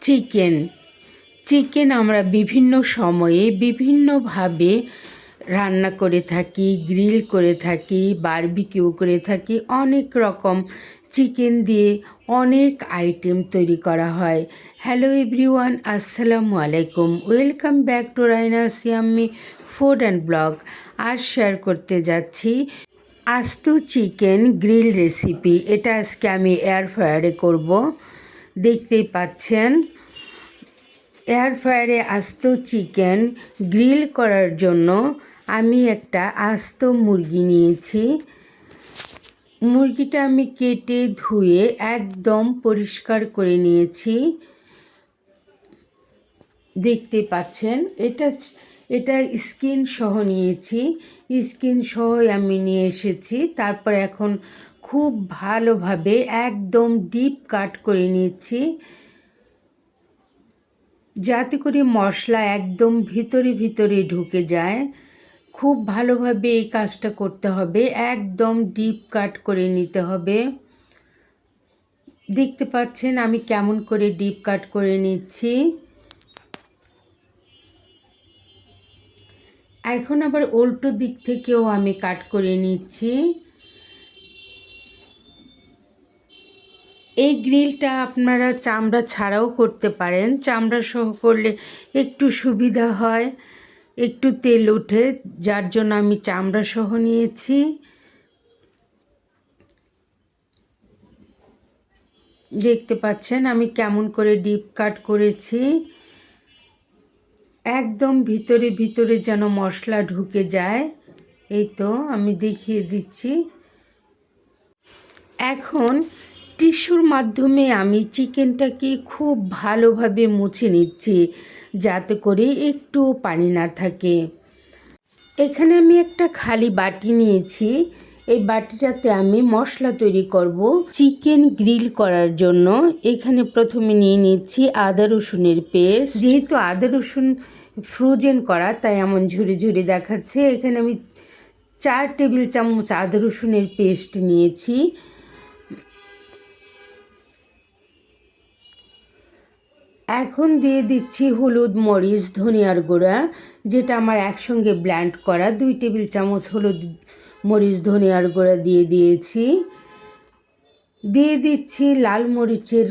Chicken chicken আমরা বিভিন্ন সময়ে বিভিন্নভাবে রান্না করে থাকি, গ্রিল করে থাকি, বারবিকিউ করে থাকি। অনেক রকম চিকেন দিয়ে অনেক আইটেম তৈরি করা হয়। হ্যালো এভরিওয়ান, আসসালামু আলাইকুম। Welcome back to Raina Siammi food and blog. আজ শেয়ার করতে যাচ্ছি আস্ত চিকেন গ্রিল রেসিপি। এটা আজকে আমি এয়ার ফ্রায়ারে করব। দেখতেই পাচ্ছেন, এয়ার ফ্রায়ারে আস্ত চিকেন গ্রিল করার জন্য আমি একটা আস্ত মুরগি নিয়েছি। মুরগিটা আমি কেটে ধুয়ে একদম পরিষ্কার করে নিয়েছি। দেখতে পাচ্ছেন, এটা স্কিন সহ নিয়েছি। স্কিন সহ আমি নিয়ে এসেছি। তারপর এখন খুব ভালোভাবে একদম ডিপ কাট করে নিয়েছি, যাতে করে মশলা একদম ভিতরে ভিতরে ঢুকে যায়। খুব ভালোভাবে এই কাজটা করতে হবে, একদম ডিপ কাট করে নিতে হবে। দেখতে পাচ্ছেন আমি কেমন করে ডিপ কাট করে নিচ্ছি। এখন আবার উল্টো দিক থেকেও আমি কাট করে নিচ্ছি। এই গ্রিলটা আপনারা চামড়া ছাড়াও করতে পারেন। চামড়া সহ করলে একটু সুবিধা হয়, একটু তেল ওঠে, যার জন্য আমি চামড়া সহ নিয়েছি। দেখতে পাচ্ছেন আমি কেমন করে ডিপ কাট করেছি। একদম ভিতরে ভিতরে যেন মশলা ঢুকে যায়। এই তো আমি দেখিয়ে দিচ্ছি। এখন টিস্যুর মাধ্যমে আমি চিকেনটাকে খুব ভালোভাবে মুছে নিচ্ছি, যাতে করে একটু পানি না থাকে। এখানে আমি একটা খালি বাটি নিয়েছি। এই বাটিটাতে আমি মশলা তৈরি করব চিকেন গ্রিল করার জন্য। এখানে প্রথমে নিয়ে নিচ্ছি আদা রসুনের পেস্ট। যেহেতু আদা রসুন ফ্রোজেন করা, তাই এমন ঝুরি ঝুরি দেখাচ্ছে। এখানে আমি 4 টেবিল চামচ আদা রসুনের পেস্ট নিয়েছি। এখন দিয়ে দিচ্ছি হলুদ, মরিচ, ধনিয়ার গুঁড়া, যেটা আমার একসঙ্গে ব্লেন্ড করা। 2 টেবিল চামচ হলুদ, মরিচ, ধনিয়ার গুঁড়া দিয়ে দিয়েছি। দিয়ে দিচ্ছি লাল মরিচের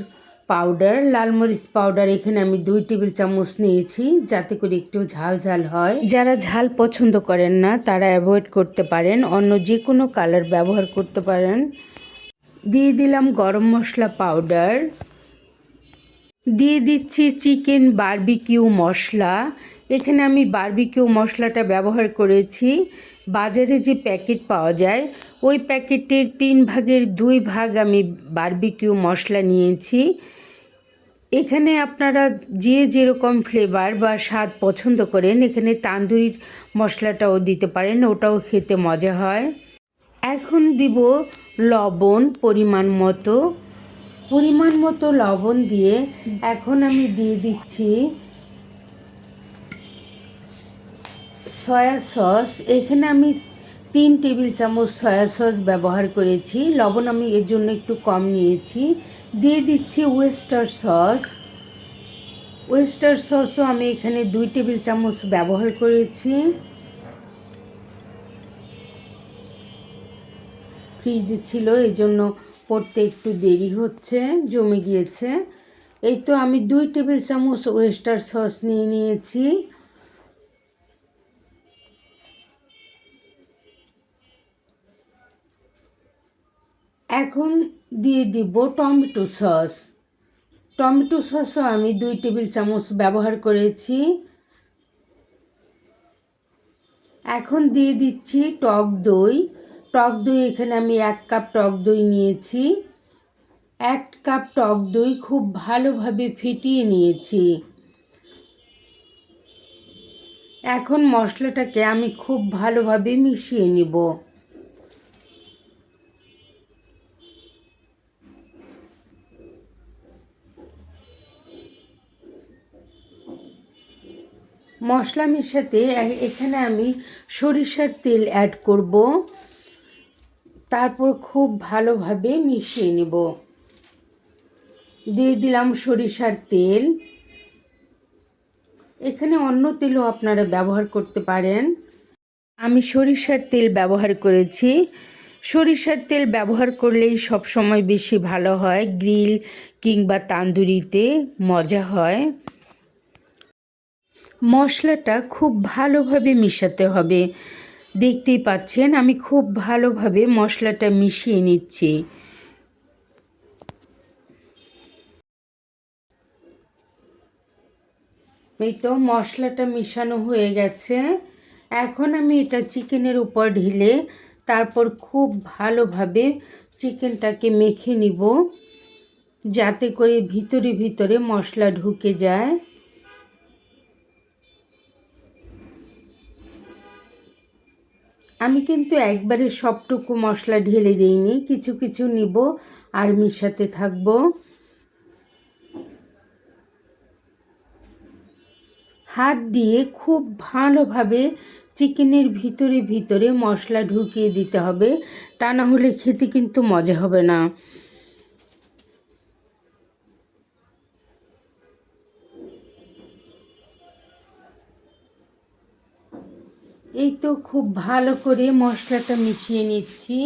পাউডার। লাল মরিচ পাউডার এখানে আমি 2 টেবিল চামচ নিয়েছি, যাতে করে একটু ঝাল ঝাল হয়। যারা ঝাল পছন্দ করেন না তারা অ্যাভয়েড করতে পারেন, অন্য যে কোনো কালার ব্যবহার করতে পারেন। দিয়ে দিলাম গরম মশলা পাউডার। দিয়ে দিচ্ছি চিকেন বারবিকিউ মশলা। এখানে আমি বারবিকিউ মশলাটা ব্যবহার করেছি বাজারে যে প্যাকেট পাওয়া যায়, ওই প্যাকেটের 3 ভাগের 2 ভাগ আমি বারবিকিউ মশলা নিয়েছি। এখানে আপনারা যে যেরকম ফ্লেভার বা স্বাদ পছন্দ করেন, এখানে তান্দুরি মশলাটাও দিতে পারেন, ওটাও খেতে মজা হয়। এখন দিব লবণ পরিমাণ মতো লবণ দিয়ে এখন আমি দিয়ে দিচ্ছি সয়া সস। এখানে আমি 3 টেবিল চামচ সয়া সস ব্যবহার করেছি। লবণ আমি এর জন্য একটু কম নিয়েছি। দিয়ে দিচ্ছি ওয়েস্টার সসও আমি এখানে 2 টেবিল চামচ ব্যবহার করেছি। ফ্রিজে ছিল, এই জন্য পড়তে একটু দেরি হচ্ছে, জমে গিয়েছে। এই তো আমি 2 টেবিল চামচ ওয়েস্টার সস নিয়ে নিয়েছি। এখন দিয়ে দিব টমেটো সসও আমি 2 টেবিল চামচ ব্যবহার করেছি। এখন দিয়ে দিচ্ছি টক দই। এখানে আমি 1 কাপ টক দই নিয়েছি। 1 কাপ টক দই খুব ভালোভাবে ফেটিয়ে নিয়েছি। এখন মশলাটাকে আমি খুব ভালোভাবে মিশিয়ে নিব। মশলা মেশাতে এখানে আমি সরিষার তেল অ্যাড করব, তারপর খুব ভালোভাবে মিশিয়ে নেব। দিয়ে দিলাম সরিষার তেল। এখানে অন্য তেলও আপনারা ব্যবহার করতে পারেন। আমি সরিষার তেল ব্যবহার করেছি। সরিষার তেল ব্যবহার করলেই সব সময় বেশি ভালো হয়, গ্রিল কিংবা তান্দুরিতে মজা হয়। মশলাটা খুব ভালোভাবে মিশাতে হবে। দেখতেই পাচ্ছেন আমি খুব ভালোভাবে মশলাটা মিশিয়ে নিচ্ছি। এই তো মশলাটা মিশানো হয়ে গেছে। এখন আমি এটা চিকেনের উপর ঢেলে তারপর খুব ভালোভাবে চিকেনটাকে মেখে নিব, যাতে করে ভিতরে ভিতরে মশলা ঢুকে যায়। আমি কিন্তু একবারে সবটুকু মশলা ঢেলে দিইনি, কিছু কিছু নিব আর মিশাতে থাকবো। হাত দিয়ে খুব ভালোভাবে চিকেনের ভিতরে ভিতরে মশলা ঢুকিয়ে দিতে হবে, তা না হলে খেতে কিন্তু মজা হবে না। এই তো খুব ভালো করে মশলাটা মিশিয়ে নিচ্ছি।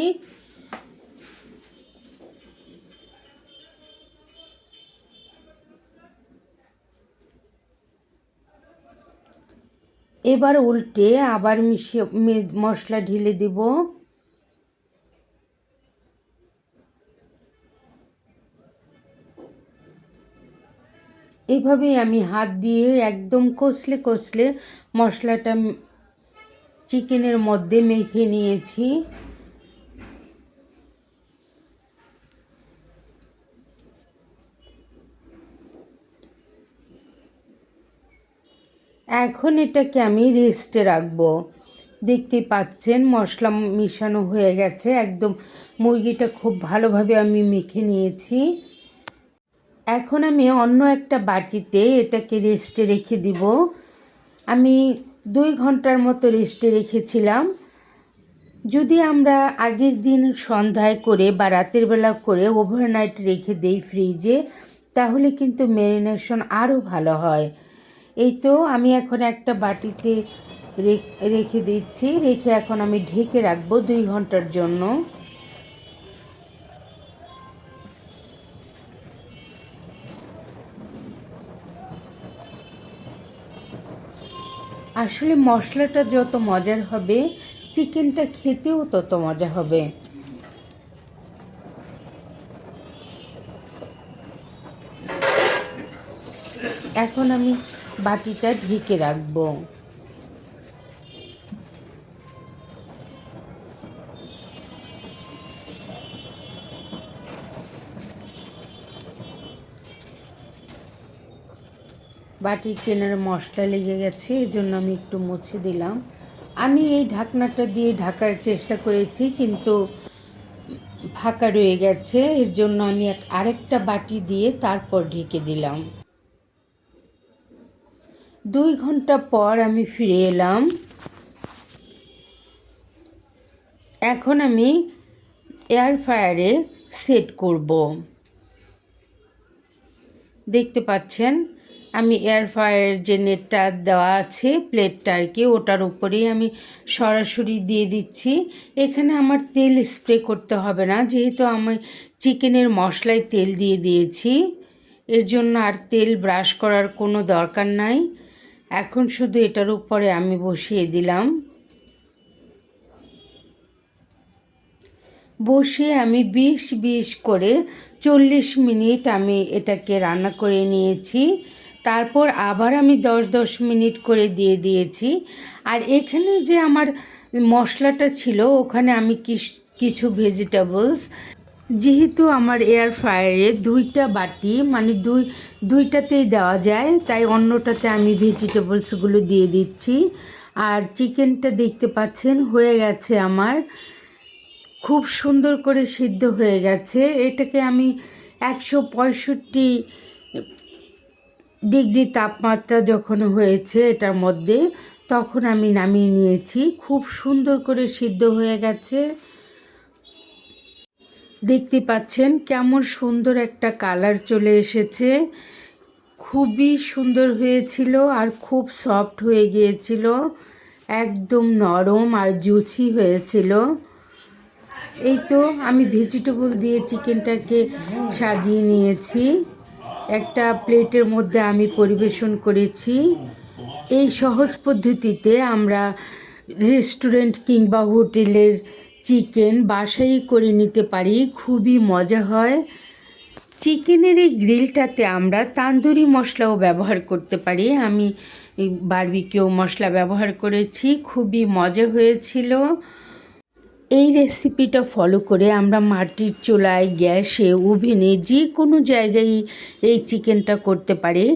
এবার উল্টে আবার মিশিয়ে মশলা ঢেলে দেব। এভাবেই আমি হাত দিয়ে একদম কষলে কষলে মশলাটা চিকেনের মধ্যে মেখে নিয়েছি। এখন এটাকে আমি রেস্টে রাখবো। দেখতে পাচ্ছেন মশলা মিশানো হয়ে গেছে, একদম মুরগিটা খুব ভালোভাবে আমি মেখে নিয়েছি। এখন আমি অন্য একটা বাটিতে এটাকে রেস্টে রেখে দিব। আমি 2 ঘন্টার মতো রেস্টে রেখেছিলাম। যদি আমরা আগের দিন সন্ধ্যায় করে বা রাতের বেলা করে ওভারনাইট রেখে দেই ফ্রিজে, তাহলে কিন্তু ম্যারিনেশন আরও ভালো হয়। এই তো আমি এখন একটা বাটিতে রেখে দিচ্ছি, রেখে এখন আমি ঢেকে রাখবো 2 ঘন্টার জন্য। আসলে মশলাটা যত মজার হবে, চিকেনটা খেতেও তত মজা হবে। এখন আমি বাটিটা ঢেকে রাখবো। বাটির কেনার মশলা লেগে গেছে, এজন্য আমি একটু মুছে দিলাম। আমি এই ঢাকনাটা দিয়ে ঢাকার চেষ্টা করেছি, কিন্তু ফাঁকা রয়ে গেছে, এর জন্য আমি আরেকটা বাটি দিয়ে তারপর ঢেকে দিলাম। 2 ঘন্টা পর আমি ফিরে এলাম। এখন আমি এয়ার ফ্রায়ারে সেট করব। দেখতে পাচ্ছেন আমি এয়ার ফ্রায়ারের যে নেটটা দেওয়া আছে প্লেটটা আর কি, ওটার উপরেই আমি সরাসরি দিয়ে দিচ্ছি। এখানে আমার তেল স্প্রে করতে হবে না, যেহেতু আমি চিকেনের মশলায় তেল দিয়ে দিয়েছি, এর জন্য আর তেল ব্রাশ করার কোনো দরকার নাই। এখন শুধু এটার উপরে আমি বসিয়ে দিলাম। বসিয়ে আমি 20 করে 40 মিনিট আমি এটাকে রান্না করে নিয়েছি। তারপর আবার আমি 10 মিনিট করে দিয়ে দিয়েছি। আর এখানে যে আমার মশলাটা ছিল, ওখানে আমি কিছু ভেজিটেবলস, যেহেতু আমার এয়ার ফ্রায়ারে 2টা বাটি মানে দুইটাতেই দেওয়া যায়, তাই অন্যটাতে আমি ভেজিটেবলসগুলো দিয়ে দিচ্ছি। আর চিকেনটা দেখতে পাচ্ছেন হয়ে গেছে আমার, খুব সুন্দর করে সিদ্ধ হয়ে গেছে। এটাকে আমি 165 ডিগ্রি তাপমাত্রা যখন হয়েছে এটার মধ্যে, তখন আমি নামিয়ে নিয়েছি। খুব সুন্দর করে সিদ্ধ হয়ে গেছে। দেখতে পাচ্ছেন কেমন সুন্দর একটা কালার চলে এসেছে, খুবই সুন্দর হয়েছিল আর খুব সফট হয়ে গিয়েছিল, একদম নরম আর জুসি হয়েছিল। এই তো আমি ভেজিটেবল দিয়ে চিকেনটাকে সাজিয়ে নিয়েছি, একটা প্লেটের মধ্যে আমি পরিবেশন করেছি। এই সহজ পদ্ধতিতে আমরা রেস্টুরেন্ট কিংবা হোটেলের চিকেন বাসায় করে নিতে পারি, খুবই মজা হয়। চিকেনের এই গ্রিলটাতে আমরা তান্দুরি মশলাও ব্যবহার করতে পারি, আমি বারবিকিউ মশলা ব্যবহার করেছি, খুবই মজা হয়েছিল। এই রেসিপিটা ফলো করে আমরা মাটির চুলায়, গ্যাসে, ওভেনে যে কোনো জায়গায় এই চিকেনটা করতে পারি।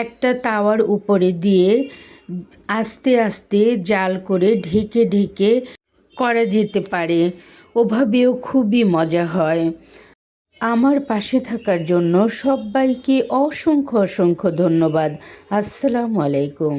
একটা তাওয়ার উপরে দিয়ে আস্তে আস্তে জাল করে ঢেকে ঢেকে করা যেতে পারে, ওভাবেও খুবই মজা হয়। আমার পাশে থাকার জন্য সবাইকে অসংখ্য অসংখ্য ধন্যবাদ। আসসালামু আলাইকুম।